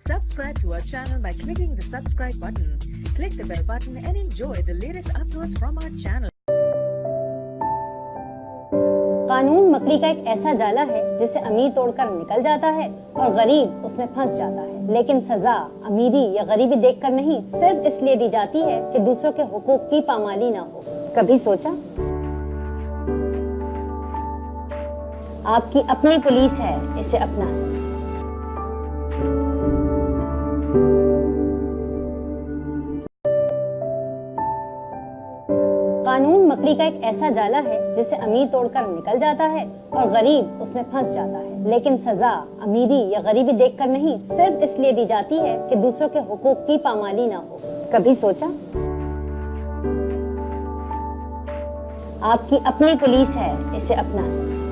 Subscribe to our channel by clicking the subscribe button. Click the bell button and enjoy the latest uploads from our channel. कानून मकड़ी का एक ऐसा जाला है जिसे अमीर तोड़कर निकल जाता है और गरीब उसमें फंस जाता है, लेकिन सजा अमीरी या गरीबी देखकर नहीं, सिर्फ इसलिए दी जाती है कि दूसरों के हुकूक की पामाली ना हो। कभी सोचा आपकी अपनी पुलिस है, इसे अपना समझे। कानून मकड़ी का एक ऐसा जाला है जिसे अमीर तोड़कर निकल जाता है और गरीब उसमें फंस जाता है, लेकिन सजा अमीरी या गरीबी देखकर नहीं, सिर्फ इसलिए दी जाती है कि दूसरों के हुकूक की पामाली ना हो। कभी सोचा आपकी अपनी पुलिस है, इसे अपना समझे।